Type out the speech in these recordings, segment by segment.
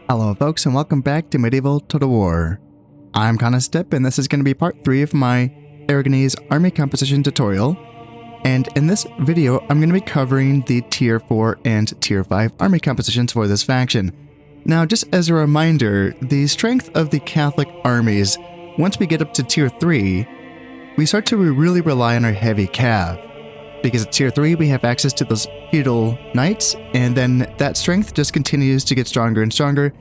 Hello folks and welcome back to Medieval Total War. I'm Step and this is going to be part 3 of my Aragonese army composition tutorial. And in this video I'm going to be covering the tier 4 and tier 5 army compositions for this faction. Now just as a reminder, the strength of the Catholic armies, once we get up to tier 3, we start to really rely on our heavy cav. Because at tier 3 we have access to those feudal knights, and then that strength just continues to get stronger and stronger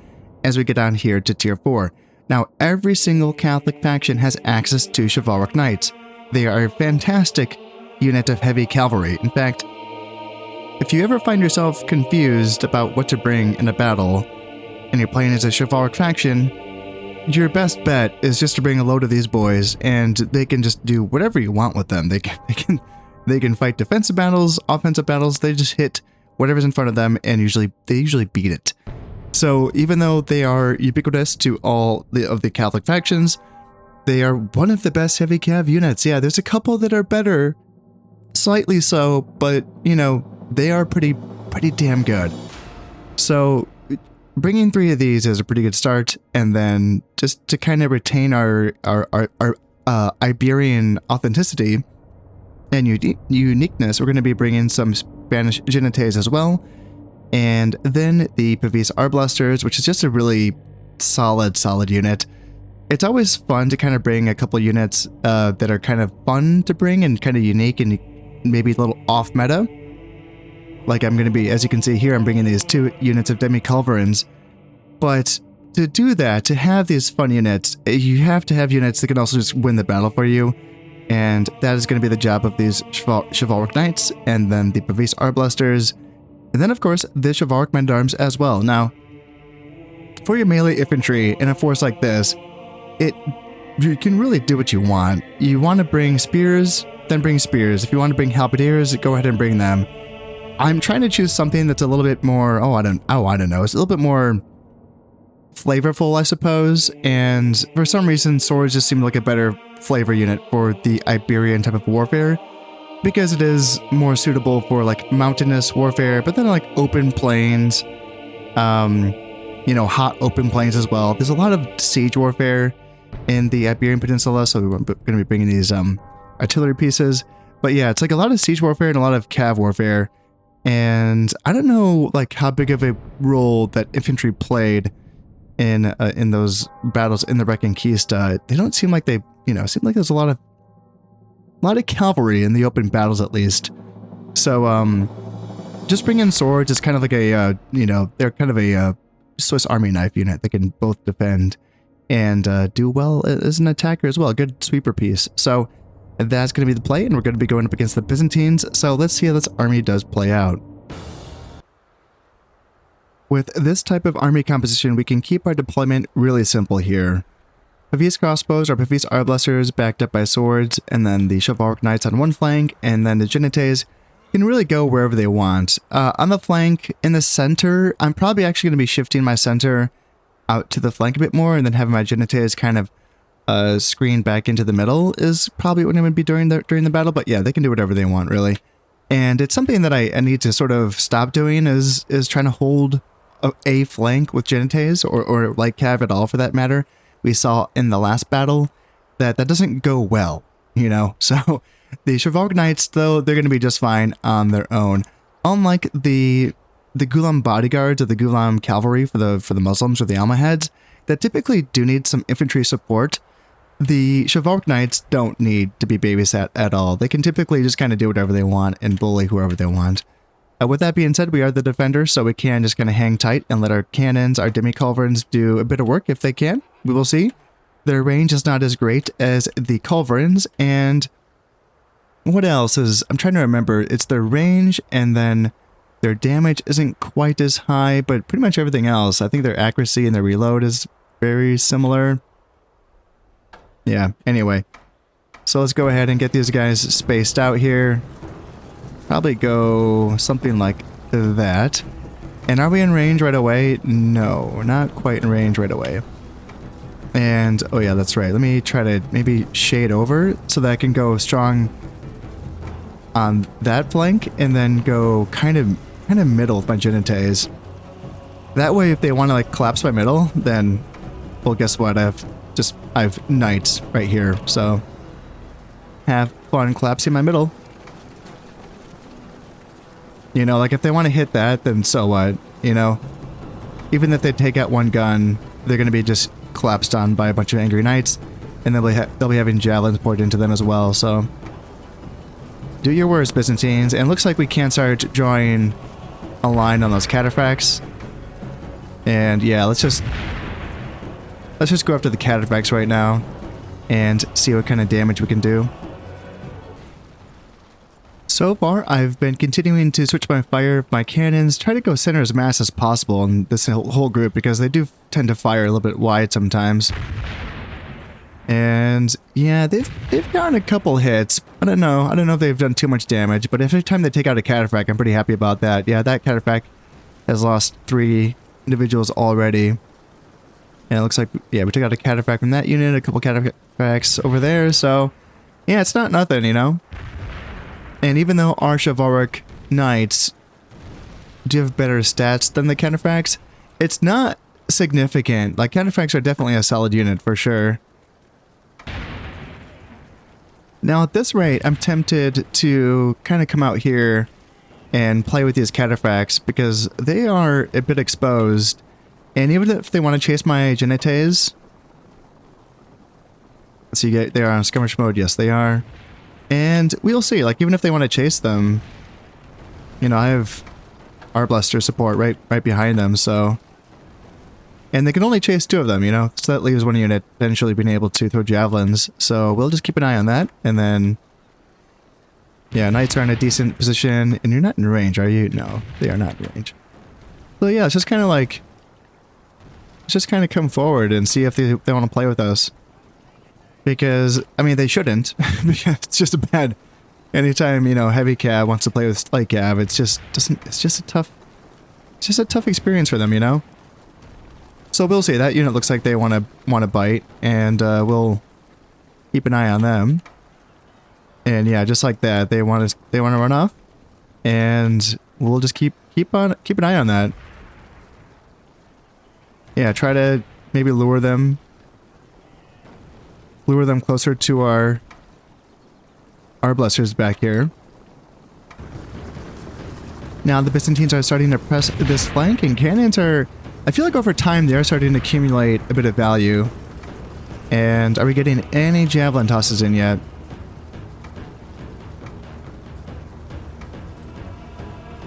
as we get down here to tier 4. Now every single Catholic faction has access to chivalric knights. They are a fantastic unit of heavy cavalry. In fact, if you ever find yourself confused about what to bring in a battle, and you're playing as a chivalric faction, your best bet is just to bring a load of these boys, and they can just do whatever you want with them. They can fight defensive battles, offensive battles. They just hit whatever's in front of them, and they usually beat it. So even though they are ubiquitous to all of the Catholic factions, they are one of the best heavy cav units. Yeah, there's a couple that are better, slightly so, but you know, they are pretty damn good. So bringing 3 of these is a pretty good start, and then just to kind of retain our Iberian authenticity and uniqueness, we're going to be bringing some Spanish Genites as well, and then the Pavis Arblasters, which is just a really solid unit. It's always fun to kind of bring a couple units that are kind of fun to bring and kind of unique and maybe a little off meta. Like I'm going to be, as you can see here, I'm bringing these 2 units of Demi-Culverins, but to do that, to have these fun units, you have to have units that can also just win the battle for you. And that is going to be the job of these chivalric knights, and then the Pavis Arblasters, and then of course the chivalric men-at-arms as well. Now, for your melee infantry in a force like this, you can really do what you want. You want to bring spears, then bring spears. If you want to bring halberdiers, go ahead and bring them. I'm trying to choose something that's a little bit more, I don't know, it's a little bit more flavorful, I suppose, and for some reason swords just seem like a better flavor unit for the Iberian type of warfare, because it is more suitable for like mountainous warfare, but then like open plains, you know, hot open plains as well. There's a lot of siege warfare in the Iberian Peninsula, so we're going to be bringing these artillery pieces. But yeah, it's like a lot of siege warfare and a lot of cav warfare, and I don't know like how big of a role that infantry played in those battles in the Reconquista. They don't seem like they, you know, seem like there's a lot of cavalry in the open battles at least. So just bringing swords is kind of like a you know, they're kind of a Swiss Army knife unit. They can both defend and do well as an attacker as well. A good sweeper piece. So that's going to be the play, and we're going to be going up against the Byzantines. So let's see how this army does play out. With this type of army composition, we can keep our deployment really simple here. Pavis crossbows or Pavis arblasters backed up by swords, and then the chivalric knights on one flank, and then the Genites can really go wherever they want. On the flank, in the center, I'm probably actually going to be shifting my center out to the flank a bit more, and then having my Genites kind of screen back into the middle is probably what I'm going to be doing during the battle. But yeah, they can do whatever they want, really. And it's something that I need to sort of stop doing, is trying to hold a flank with Genites, or like cav at all for that matter. We saw in the last battle that doesn't go well, you know. So the chivalric knights, though, they're going to be just fine on their own. Unlike the Ghulam bodyguards or the Ghulam cavalry for the Muslims or the Almohads that typically do need some infantry support, the chivalric knights don't need to be babysat at all. They can typically just kind of do whatever they want and bully whoever they want. With that being said, we are the defenders, so we can just kind of hang tight and let our cannons, our Demi-Culverins, do a bit of work if they can. We will see. Their range is not as great as the Culverins, and what else is... I'm trying to remember. It's their range, and then their damage isn't quite as high, but pretty much everything else. I think their accuracy and their reload is very similar. Yeah, anyway. So let's go ahead and get these guys spaced out here. Probably go something like that. And are we in range right away? No, we're not quite in range right away. And, oh yeah, that's right. Let me try to maybe shade over so that I can go strong on that flank and then go kind of middle with my Genites. That way, if they want to like collapse my middle, then, well, guess what? I have knights right here, so have fun collapsing my middle. You know, like if they want to hit that, then so what? You know, even if they take out one gun, they're going to be just collapsed on by a bunch of angry knights, and they'll be having javelins poured into them as well. So do your worst, Byzantines. And it looks like we can start drawing a line on those cataphracts. And yeah, let's just go after the cataphracts right now and see what kind of damage we can do. So far, I've been continuing to switch my fire of my cannons, try to go center as mass as possible in this whole group because they do tend to fire a little bit wide sometimes. And yeah, they've gotten a couple hits. I don't know if they've done too much damage, but every time they take out a cataphract, I'm pretty happy about that. Yeah, that cataphract has lost 3 individuals already. And it looks like, yeah, we took out a cataphract from that unit, a couple cataphracts over there, so yeah, it's not nothing, you know? And even though our chivalric knights do have better stats than the cataphracts, it's not significant. Like, cataphracts are definitely a solid unit for sure. Now, at this rate, I'm tempted to kind of come out here and play with these cataphracts because they are a bit exposed. And even if they want to chase my Genetes... Let's see, they are on skirmish mode. Yes, they are. And we'll see, like, even if they want to chase them, you know, I have Arbluster support right behind them, so... And they can only chase 2 of them, you know, so that leaves 1 unit potentially being able to throw javelins, so we'll just keep an eye on that, and then... Yeah, knights are in a decent position, and you're not in range, are you? No, they are not in range. So yeah, it's just kind of like... Let's just kind of come forward and see if they want to play with us. Because, I mean, they shouldn't, because it's just a bad... Anytime, you know, heavy cav wants to play with light cav, it's just a tough experience for them, you know? So we'll see. That unit looks like they want to bite, and we'll keep an eye on them. And yeah, just like that, they want to run off, and we'll just keep an eye on that. Yeah, try to maybe lure them closer to our blasters back here. Now the Byzantines are starting to press this flank, and cannons are, I feel like over time they are starting to accumulate a bit of value. And are we getting any javelin tosses in yet?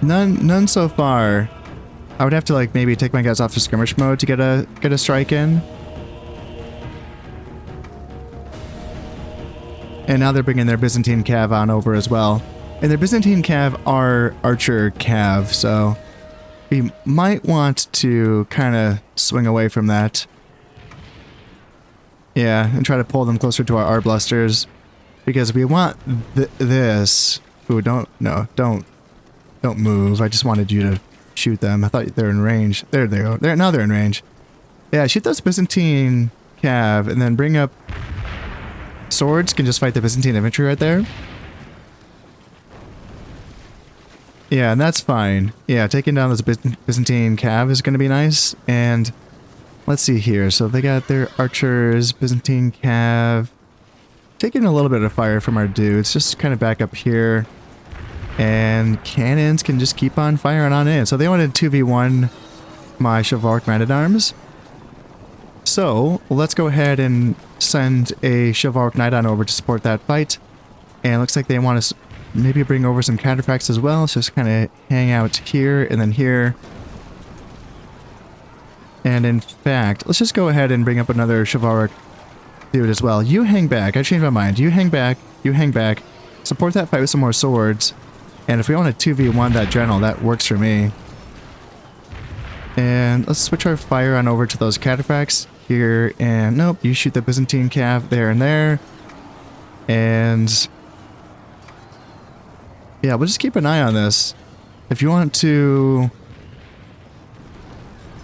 None so far. I would have to like maybe take my guys off to skirmish mode to get a strike in. And now they're bringing their Byzantine cav on over as well. And their Byzantine cav are archer cav, so we might want to kind of swing away from that. Yeah, and try to pull them closer to our arblusters, because we want this. Ooh, don't move. I just wanted you to shoot them. I thought they're in range. There they go. Now they're in range. Yeah, shoot those Byzantine cav, and then bring up swords. Can just fight the Byzantine infantry right there. Yeah, and that's fine. Yeah, taking down this Byzantine cav is going to be nice. And let's see here. So they got their archers, Byzantine cav. Taking a little bit of fire from our dudes. Just kind of back up here. And cannons can just keep on firing on in. So they wanted 2v1 my chivalric man-at-arms. So let's go ahead and send a chivalric knight on over to support that fight. And it looks like they want us maybe bring over some cataphracts as well. So just kind of hang out here and then here. And in fact, let's just go ahead and bring up another chivalric dude as well. You hang back. I changed my mind. You hang back. You hang back. Support that fight with some more swords. And if we want to 2v1 that general, that works for me. And let's switch our fire on over to those cataphracts here. And nope, you shoot the Byzantine cav there and there. And yeah, we'll just keep an eye on this. If you want to...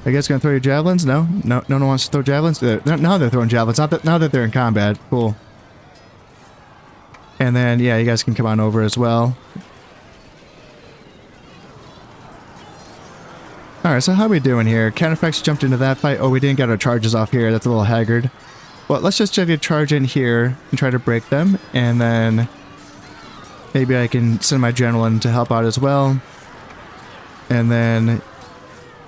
Are you guys going to throw your javelins? No? No one wants to throw javelins? Now they're throwing javelins. Now that they're in combat. Cool. And then, yeah, you guys can come on over as well. Alright, so how are we doing here? Counterfacts jumped into that fight. Oh, we didn't get our charges off here. That's a little haggard. Well, let's just get a charge in here and try to break them. And then maybe I can send my general in to help out as well. And then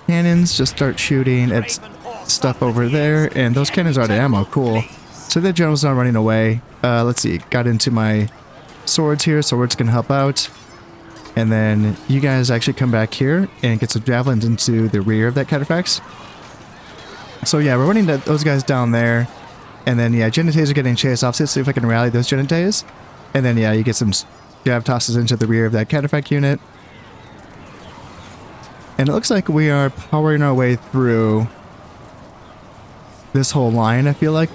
cannons just start shooting at stuff over there. And those cannons are out of ammo. Cool. So the general's not running away. Let's see. Got into my swords here. Swords can help out. And then you guys actually come back here and get some javelins into the rear of that Cataphrax. So yeah, we're running those guys down there. And then yeah, Genites are getting chased off. So let's see if I can rally those Genites. And then yeah, you get some jab tosses into the rear of that Cataphract unit. And it looks like we are powering our way through this whole line, I feel like,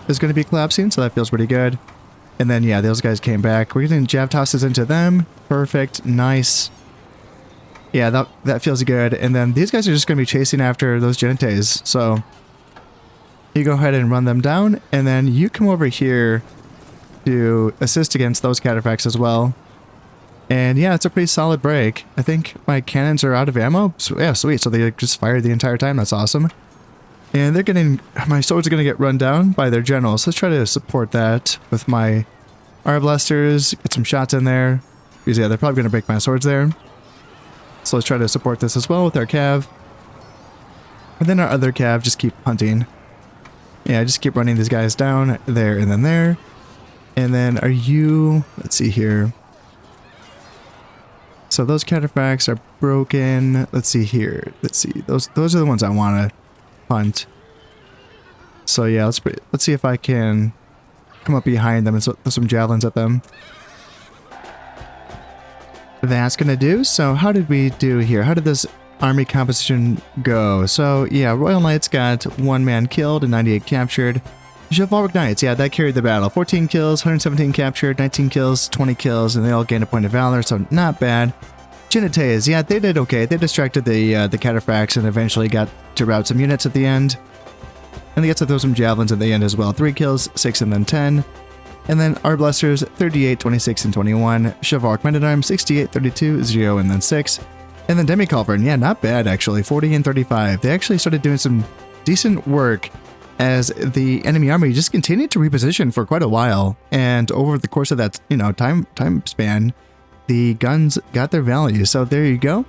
is going to be collapsing. So that feels pretty good. And then, yeah, those guys came back. We're getting jab tosses into them. Perfect. Nice. Yeah, that feels good. And then these guys are just going to be chasing after those Genites. So you go ahead and run them down. And then you come over here to assist against those Cataphracts as well. And yeah, it's a pretty solid break. I think my cannons are out of ammo. So, yeah, sweet. So they just fired the entire time. That's awesome. And they're getting... My swords are going to get run down by their generals. Let's try to support that with my Arblasters. Get some shots in there. Because yeah, they're probably going to break my swords there. So let's try to support this as well with our Cav. And then our other Cav just keep hunting. Yeah, just keep running these guys down. There and then there. And then are you... Let's see here. So those Cataphracts are broken. Let's see here. Let's see. Those are the ones I want to hunt. So yeah, let's see if I can come up behind them and throw some javelins at them. That's gonna do. So how did we do here? How did this army composition go? So yeah, Royal Knights got 1 man killed and 98 captured. Chivalric Knights, yeah, that carried the battle. 14 kills, 117 captured, 19 kills, 20 kills, and they all gained a point of valor, so not bad. Genites, yeah, they did okay. They distracted the Cataphracts and eventually got to rout some units at the end. And they got to throw some javelins at the end as well. 3 kills, 6 and then 10. And then Arblasters, 38, 26, and 21. Chivalric Men-at-Arms, 68, 32, 0, and then 6. And then Demi-Culverin, yeah, not bad actually. 40 and 35. They actually started doing some decent work as the enemy army just continued to reposition for quite a while. And over the course of that, time span, the guns got their value. So there you go.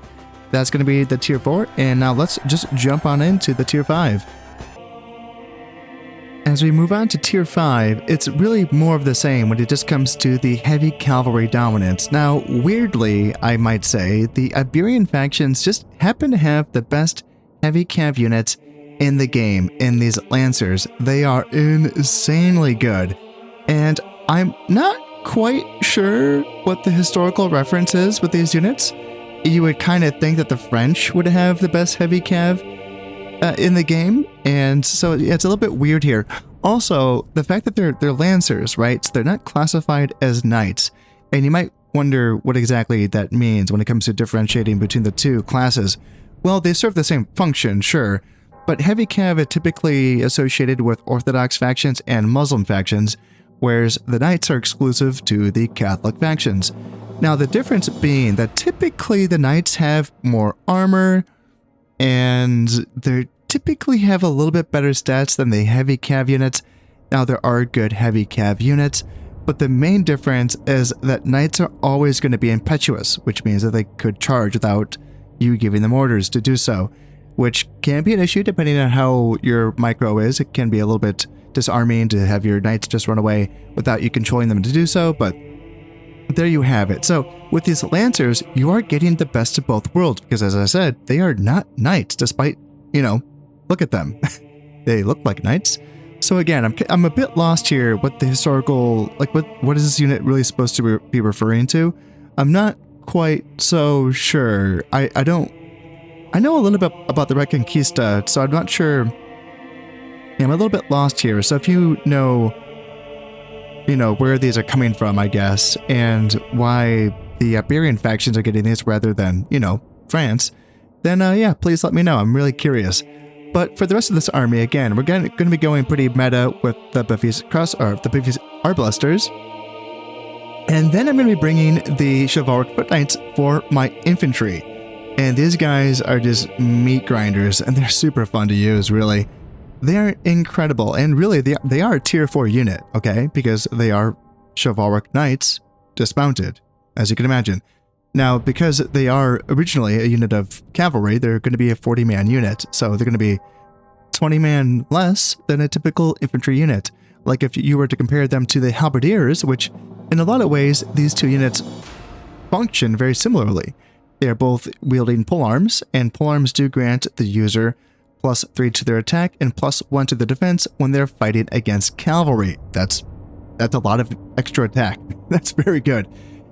That's going to be the tier 4. And now let's just jump on into the tier 5. As we move on to tier 5, it's really more of the same when it just comes to the heavy cavalry dominance. Now, weirdly, I might say, the Iberian factions just happen to have the best heavy cav units in the game. In these Lancers, they are insanely good. And I'm not quite sure what the historical reference is with these units. You would kind of think that the French would have the best heavy cav in the game, and so yeah, it's a little bit weird here. Also, the fact that they're Lancers, right? So they're not classified as knights, and you might wonder what exactly that means when it comes to differentiating between the two classes. Well, they serve the same function, sure, but heavy cav is typically associated with Orthodox factions and Muslim factions, whereas the knights are exclusive to the Catholic factions. Now, the difference being that typically the knights have more armor, and they typically have a little bit better stats than the heavy cav units. Now, there are good heavy cav units, but the main difference is that knights are always going to be impetuous, which means that they could charge without you giving them orders to do so, which can be an issue depending on how your micro is. It can be a little bit disarming to have your knights just run away without you controlling them to do so, but there you have it. So with these Lancers, you are getting the best of both worlds, because as I said, they are not knights, despite, look at them. They look like knights. So again, I'm a bit lost here what the historical, what is this unit really supposed to be referring to? I'm not quite so sure. I know a little bit about the Reconquista, so I'm not sure. Yeah, I'm a little bit lost here. So if you know where these are coming from, I guess, and why the Iberian factions are getting these rather than, France, then yeah, please let me know. I'm really curious. But for the rest of this army, again, we're going to be going pretty meta with the Beefy's Arblasters. And then I'm going to be bringing the Chivalric Foot Knights for my infantry. And these guys are just meat grinders, and they're super fun to use, really. They're incredible, and really, they are a tier 4 unit, okay? Because they are chivalric knights dismounted, as you can imagine. Now, because they are originally a unit of cavalry, they're going to be a 40-man unit, so they're going to be 20-man less than a typical infantry unit. Like if you were to compare them to the halberdiers, which in a lot of ways, these two units function very similarly. They are both wielding polearms, and polearms do grant the user +3 to their attack and +1 to the defense when they're fighting against cavalry. That's a lot of extra attack. That's very good.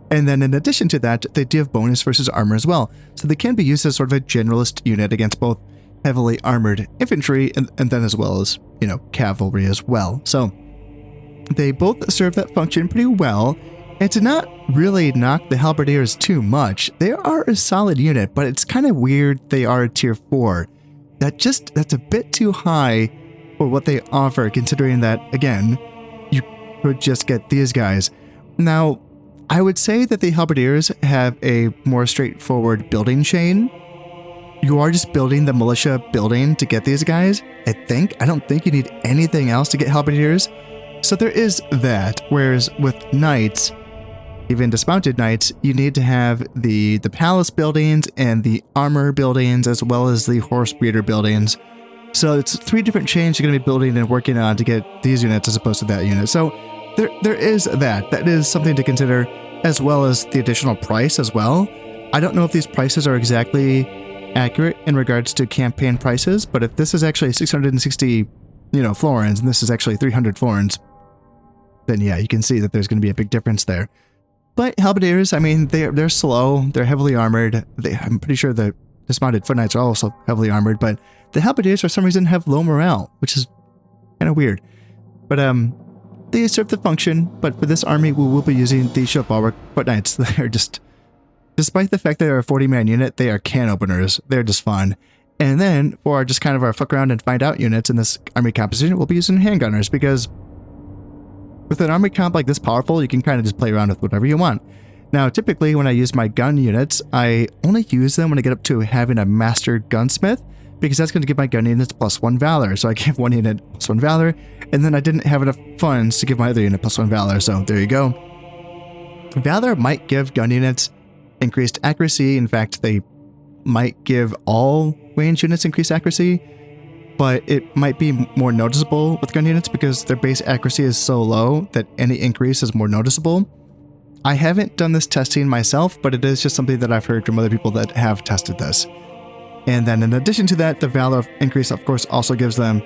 And then in addition to that, they do have bonus versus armor as well. So they can be used as sort of a generalist unit against both heavily armored infantry and then as well as, you know, cavalry as well. So they both serve that function pretty well. And to not really knock the halberdiers too much, they are a solid unit, but it's kind of weird they are a tier 4. That's a bit too high for what they offer, considering that, again, you could just get these guys. Now, I would say that the halberdiers have a more straightforward building chain. You are just building the militia building to get these guys, I think. I don't think you need anything else to get halberdiers. So there is that, whereas with knights, even dismounted knights, you need to have the palace buildings and the armor buildings as well as the horse breeder buildings. So it's 3 different chains you're going to be building and working on to get these units as opposed to that unit. So there is that. That is something to consider, as well as the additional price as well. I don't know if these prices are exactly accurate in regards to campaign prices, but if this is actually 660, florins, and this is actually 300 florins, then yeah, you can see that there's going to be a big difference there. But halberdiers, I mean, they're slow, they're heavily armored. I'm pretty sure the dismounted foot knights are also heavily armored, but the halberdiers for some reason have low morale, which is kind of weird. But they serve the function, but for this army, we will be using the chivalric foot knights. They're just, despite the fact that they're a 40-man unit, they are can openers. They're just fun. And then for just kind of our fuck around and find out units in this army composition, we'll be using handgunners, because with an army comp like this powerful, you can kind of just play around with whatever you want. Now, typically when I use my gun units, I only use them when I get up to having a master gunsmith, because that's going to give my gun units +1 valor. So I give one unit +1 valor, and then I didn't have enough funds to give my other unit +1 valor. So there you go. Valor might give gun units increased accuracy. In fact, they might give all range units increased accuracy, but it might be more noticeable with gun units because their base accuracy is so low that any increase is more noticeable. I haven't done this testing myself, but it is just something that I've heard from other people that have tested this. And then in addition to that, the Valor increase, of course, also gives them,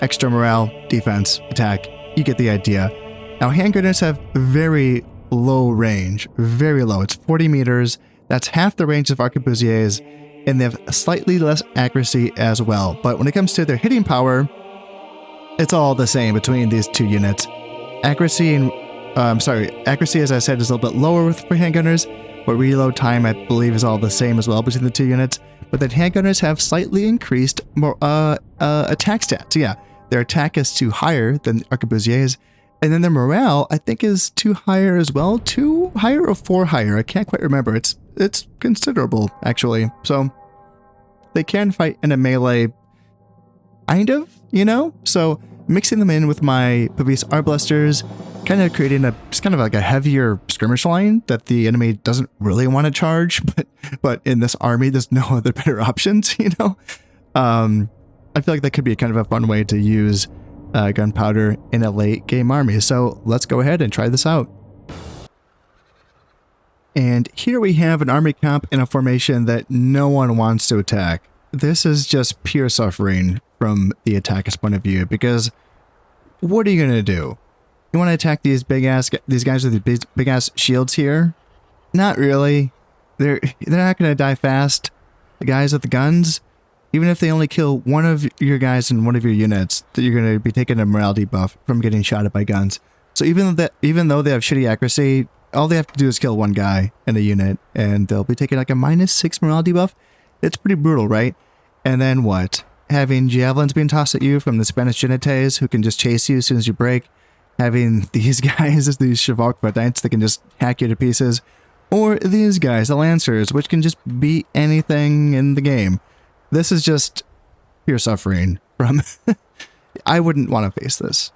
extra morale, defense, attack. You get the idea. Now, handgunners have very low range, very low. It's 40 meters. That's half the range of arquebusiers, and they have slightly less accuracy as well. But when it comes to their hitting power, it's all the same between these two units. Accuracy, as I said, is a little bit lower for handgunners, but reload time, I believe, is all the same as well between the two units. But then handgunners have slightly increased more attack stats. Yeah, their attack is 2 higher than arquebusiers, and then their morale, I think, is 2 higher as well. 2 higher or 4 higher? I can't quite remember. It's considerable, actually. So they can fight in a melee, kind of, So mixing them in with my Pavis Arblasters, kind of creating just kind of like a heavier skirmish line that the enemy doesn't really want to charge, but in this army, there's no other better options, I feel like that could be kind of a fun way to use gunpowder in a late game army. So let's go ahead and try this out. And here we have an army comp in a formation that no one wants to attack. This is just pure suffering from the attacker's point of view, because what are you going to do? You want to attack these guys with these big ass shields here? Not really. They're not going to die fast. The guys with the guns, even if they only kill one of your guys in one of your units, that you're going to be taking a morale debuff from getting shot at by guns. So even though they have shitty accuracy, all they have to do is kill one guy in a unit, and they'll be taking like a -6 morale debuff. It's pretty brutal, right? And then what? Having javelins being tossed at you from the Spanish Genites, who can just chase you as soon as you break. Having these guys as these chivalric foot knights that can just hack you to pieces. Or these guys, the Lancers, which can just beat anything in the game. This is just pure suffering from... I wouldn't want to face this.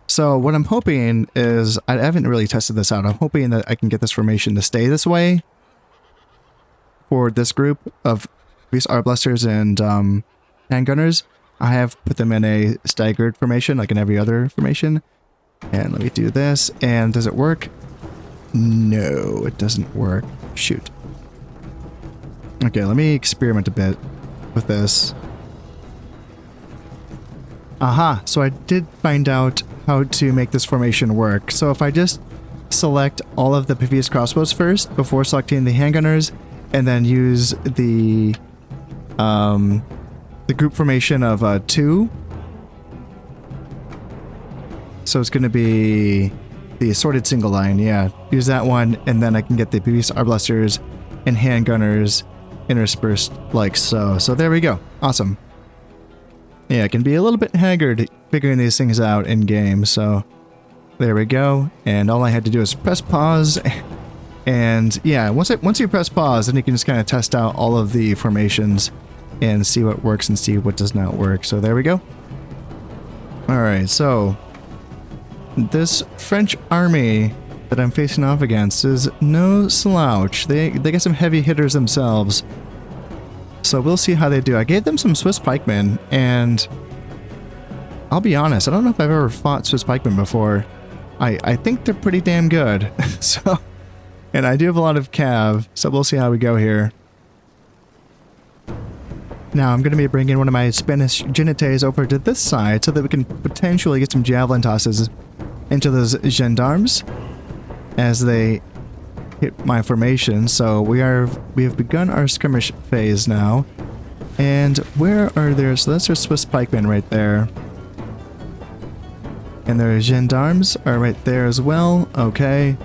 So what I'm hoping is... I haven't really tested this out. I'm hoping that I can get this formation to stay this way for this group of these Arblasters and handgunners. I have put them in a staggered formation, like in every other formation. And let me do this. And does it work? No, it doesn't work. Shoot. Okay, let me experiment a bit with this. Aha, so I did find out how to make this formation work. So if I just select all of the previous crossbows first, before selecting the handgunners, and then use the group formation of 2. So it's going to be the assorted single line, yeah. Use that one, and then I can get the previous Arblasters and handgunners interspersed like so. So there we go. Awesome. Yeah, it can be a little bit haggard figuring these things out in game, so there we go. And all I had to do is press pause, and yeah, once you press pause, then you can just kind of test out all of the formations and see what works and see what does not work. So there we go. Alright, so this French army that I'm facing off against is no slouch. They got some heavy hitters themselves. So we'll see how they do. I gave them some Swiss pikemen, and I'll be honest, I don't know if I've ever fought Swiss pikemen before. I think they're pretty damn good. So, and I do have a lot of cav, so we'll see how we go here. Now I'm going to be bringing one of my Spanish Genites over to this side so that we can potentially get some javelin tosses into those gendarmes as they hit my formation. So we have begun our skirmish phase now. And where are there? So that's our Swiss pikemen right there. And their gendarmes are right there as well. Okay.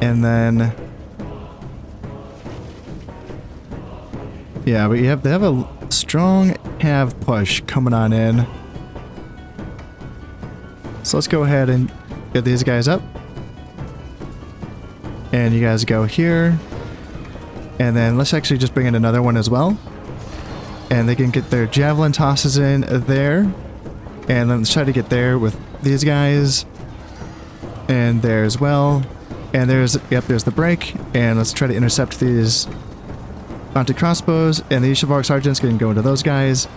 And then yeah, but they have a strong cav push coming on in. So let's go ahead and get these guys up. And you guys go here. And then let's actually just bring in another one as well. And they can get their javelin tosses in there. And then let's try to get there with these guys. And there as well. And there's the break. And let's try to intercept these onto crossbows. And the chivalric sergeants can go into those guys.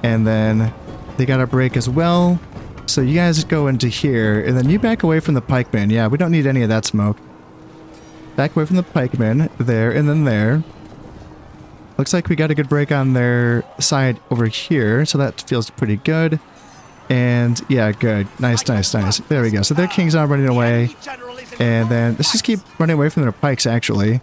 And then they got a break as well. So you guys go into here, and then you back away from the pikemen. Yeah, we don't need any of that smoke. Back away from the pikemen, there, and then there. Looks like we got a good break on their side over here, so that feels pretty good. And yeah, good. Nice, nice, nice. There we go. So their kings are running away. And then let's just keep running away from their pikes, actually.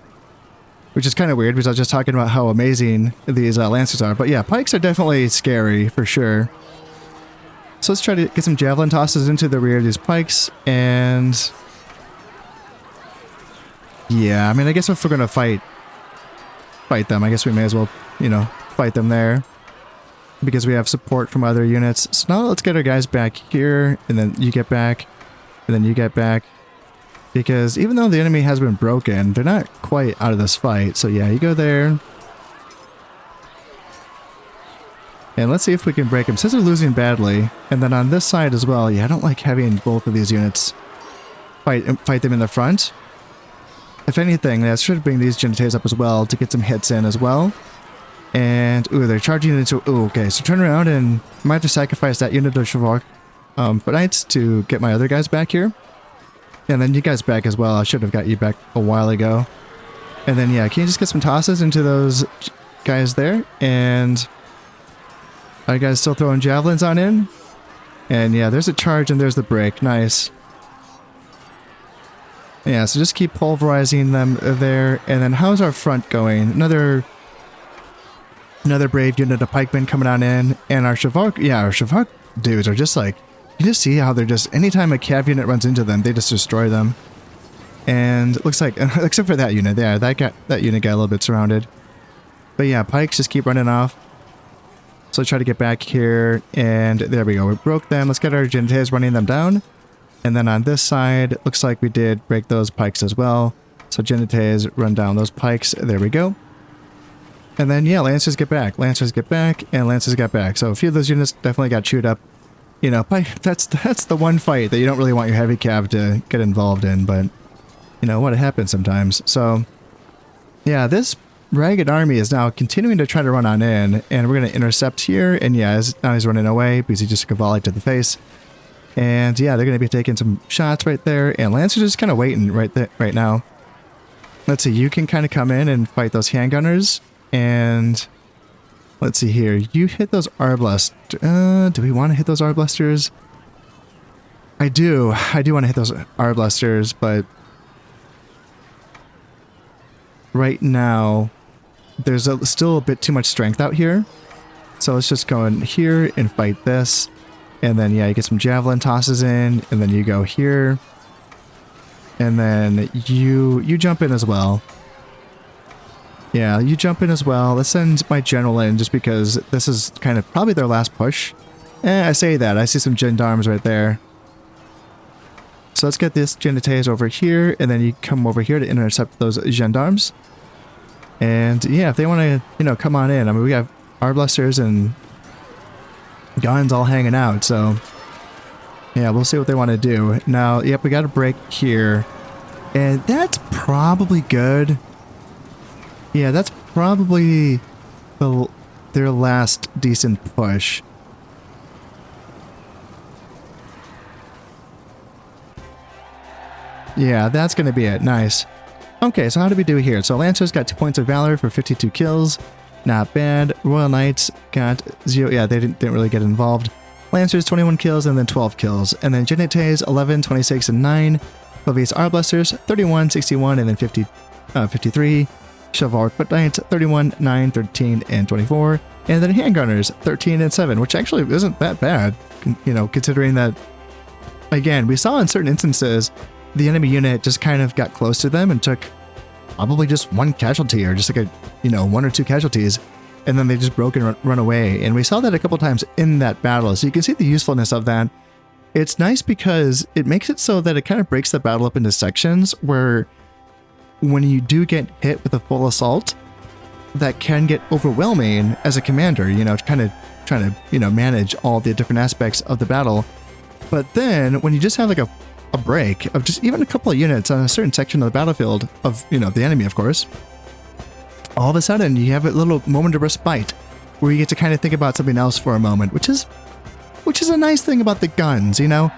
Which is kind of weird, because I was just talking about how amazing these lancers are. But yeah, pikes are definitely scary, for sure. So let's try to get some javelin tosses into the rear of these pikes, and yeah, I mean, I guess if we're gonna fight them, I guess we may as well, you know, fight them there, because we have support from other units. So now let's get our guys back here, and then you get back, and then you get back, because even though the enemy has been broken, they're not quite out of this fight. So yeah, you go there. And let's see if we can break them, since they're losing badly. And then on this side as well, yeah, I don't like having both of these units fight them in the front. If anything, I should bring these Genites up as well to get some hits in as well. And, ooh, they're charging into... Ooh, okay, so turn around, and I might have to sacrifice that unit of chivalric knights to get my other guys back here. And then you guys back as well. I should have got you back a while ago. And then, yeah, can you just get some tosses into those guys there? And... are you guys still throwing javelins on in? And yeah, there's a charge and there's the break. Nice. Yeah, so just keep pulverizing them there. And then how's our front going? Another brave unit of pikemen coming on in. And our chivalric, yeah, our chivalric dudes are just like, you just see how they're just, anytime a cav unit runs into them, they just destroy them. And it looks like, except for that unit, yeah, that unit got a little bit surrounded. But yeah, pikes just keep running off. So let's try to get back here, and there we go. We broke them. Let's get our Genites running them down. And then on this side, it looks like we did break those pikes as well. So Genites run down those pikes. There we go. And then, yeah, Lancers get back. Lancers get back, and Lancers get back. So a few of those units definitely got chewed up. You know, that's the one fight that you don't really want your heavy cav to get involved in, but, you know, what happens sometimes. So, yeah, this ragged army is now continuing to try to run on in, and we're going to intercept here, and yeah, now he's running away because he just took a volley to the face. And yeah, they're going to be taking some shots right there, and Lancers just kind of waiting right now. Let's see, you can kind of come in and fight those handgunners, and let's see here, you hit those Arblast. Do we want to hit those Arblasters? I do want to hit those Arblasters, but right now, there's still a bit too much strength out here. So let's just go in here and fight this. And then, yeah, you get some javelin tosses in, and then you go here. And then you jump in as well. Yeah, you jump in as well. Let's send my general in just because this is kind of probably their last push. I say that. I see some gendarmes right there. So let's get this Genites over here, and then you come over here to intercept those gendarmes. And yeah, if they want to, you know, come on in. I mean, we have Arblasters and guns all hanging out, so yeah, we'll see what they want to do. Now, yep, we got a break here, and that's probably good. Yeah, that's probably their last decent push. Yeah, that's going to be it. Nice. Okay, so how did we do here? So Lancers got 2 points of Valor for 52 kills. Not bad. Royal Knights got 0. Yeah, they didn't really get involved. Lancers 21 kills and then 12 kills. And then Genites 11, 26, and 9. Pavese Arblasters 31, 61, and then 53. Chivalric Foot Knights 31, 9, 13, and 24. And then Handgunners 13 and 7, which actually isn't that bad, you know, considering that, again, we saw in certain instances the enemy unit just kind of got close to them and took probably just one casualty or just like a, you know, 1 or 2 casualties, and then they just broke and run away. And we saw that a couple times in that battle, so you can see the usefulness of that. It's nice because it makes it so that it kind of breaks the battle up into sections where when you do get hit with a full assault, that can get overwhelming as a commander, you know, kind of trying to, you know, manage all the different aspects of the battle. But then when you just have like a break of just even a couple of units on a certain section of the battlefield of, you know, the enemy, of course, all of a sudden you have a little moment of respite where you get to kind of think about something else for a moment, which is a nice thing about the guns, you know.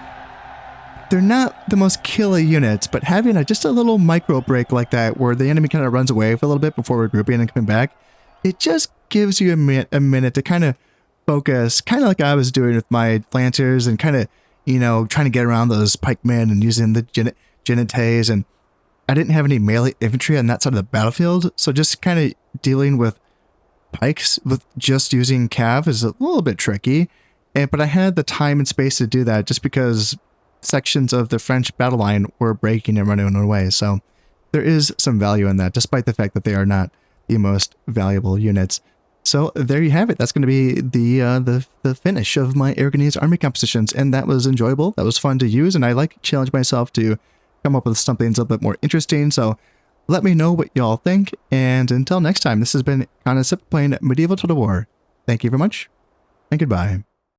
They're not the most killer units, but having just a little micro break like that where the enemy kind of runs away for a little bit before regrouping and coming back, it just gives you a minute to kind of focus, kind of like I was doing with my Lancers and kind of, you know, trying to get around those pikemen and using the Genites, and I didn't have any melee infantry on that side of the battlefield, so just kind of dealing with pikes with just using cav is a little bit tricky, but I had the time and space to do that just because sections of the French battle line were breaking and running away, so there is some value in that, despite the fact that they are not the most valuable units. So there you have it. That's going to be the finish of my Aragonese army compositions, and that was enjoyable. That was fun to use, and I like to challenge myself to come up with something that's a little bit more interesting. So let me know what y'all think, and until next time, this has been Concept playing Medieval Total War. Thank you very much, and goodbye.